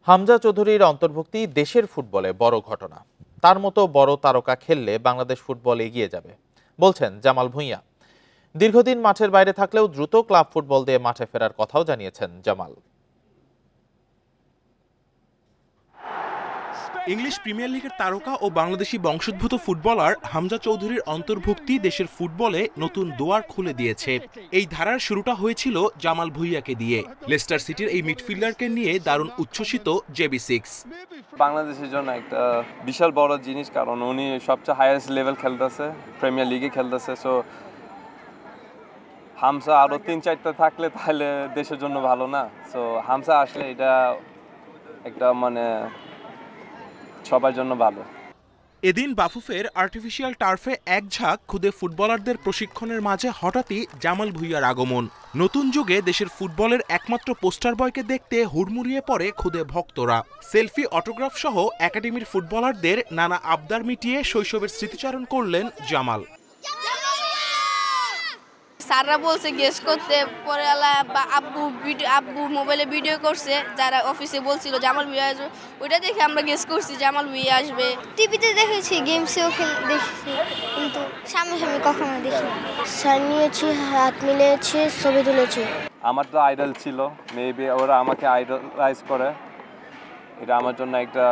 হামজা চৌধুরীর অন্তর্ভুক্তি দেশের ফুটবলে বড় ঘটনা। তার মতো বড় তারকা খেললে বাংলাদেশ ফুটবল এগিয়ে যাবে বলছেন জামাল ভুঁইয়া। দীর্ঘদিন মাঠের বাইরে থাকলেও দ্রুত ক্লাব ফুটবল দিয়ে মাঠে ফেরার কথাও জানিয়েছেন জামাল। ইংলিশ প্রিমিয়ার লিগের তারকা ও বাংলাদেশি বংশোদ্ভূত ফুটবলার হামজা চৌধুরীর অন্তর্ভুক্তি দেশের ফুটবলে নতুন দুয়ার খুলে দিয়েছে। এই ধারার শুরুটা হয়েছিল জামাল ভুঁইয়াকে দিয়ে। লেস্টার সিটির এই মিডফিল্ডারকে নিয়ে দারুণ উচ্ছ্বসিত JB6। বাংলাদেশের জন্য একটা বিশাল বড় জিনিস, কারণ উনি সবচেয়ে হাইয়েস্ট লেভেল খেলতেছে, প্রিমিয়ার লিগে খেলতেছে। সো হামজা আরো ৩-৪টা থাকলে তাহলে দেশের জন্য ভালো না। সো হামজা আসলে এটা একটা সবার জন্য ভালো। এদিন বাফুফের আর্টিফিশিয়াল টার্ফে এক ঝাঁক খুদে ফুটবলারদের প্রশিক্ষণের মাঝে হঠাৎই জামাল ভুঁইয়ার আগমন। নতুন যুগে দেশের ফুটবলের একমাত্র পোস্টার বয়কে দেখতে হুড়মুড়িয়ে পড়ে খুদে ভক্তরা। সেলফি, অটোগ্রাফ সহ একাডেমির ফুটবলারদের নানা আবদার মিটিয়ে শৈশবের স্মৃতিচারণ করলেন জামাল। স্যাররা বলছে গেস করতে, পরে আব্বু মোবাইলে ভিডিও করছে, যারা অফিসে বলছিল জামাল ভুঁইয়া আসবে, ওইটা দেখে আমরা গেস করছি জামাল ভুঁইয়া আসবে। টিভিতে দেখেছি, গেমসেও দেখেছি, কিন্তু সামনাসামনি কখনো দেখিনি। স্যার নিয়েছি, হাত মিলিয়েছি, ছবি তুলেছি। আমার তো আইডল ছিল, মেবি ওরা আমাকে আইডলাইজ করে। এটা আমার জন্য একটা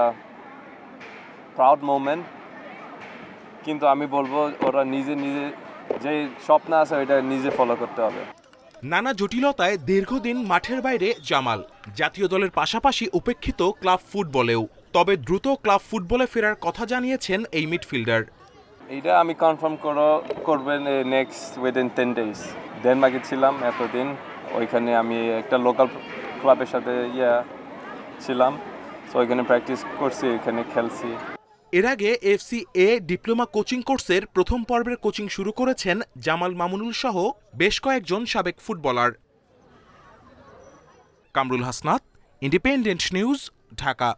প্রাউড মোমেন্ট, কিন্তু আমি বলবো ওরা নিজে যে স্বপ্ন আছে ওইটা নিজে ফলো করতে হবে। নানা জটিলতায় দীর্ঘদিন মাঠের বাইরে জামাল, জাতীয় দলের পাশাপাশি উপেক্ষিত ক্লাব ফুটবলেও। তবে দ্রুত ক্লাব ফুটবলে ফেরার কথা জানিয়েছেন এই মিডফিল্ডার। এইটা আমি কনফার্ম করবেন নেক্সট উইদিন 10 days। ডেনমার্কে ছিলাম এতদিন, ওইখানে আমি একটা লোকাল ক্লাবের সাথে ছিলাম। তো ওইখানে প্র্যাকটিস করছি, ওইখানে খেলছি। এর আগে FCA ডিপ্লোমা কোচিং কোর্সের প্রথম পর্বের কোচিং শুরু করেছেন জামাল মামুনুল সহ বেশ কয়েকজন সাবেক footballer. Kamrul Hasnat, independent news, Dhaka.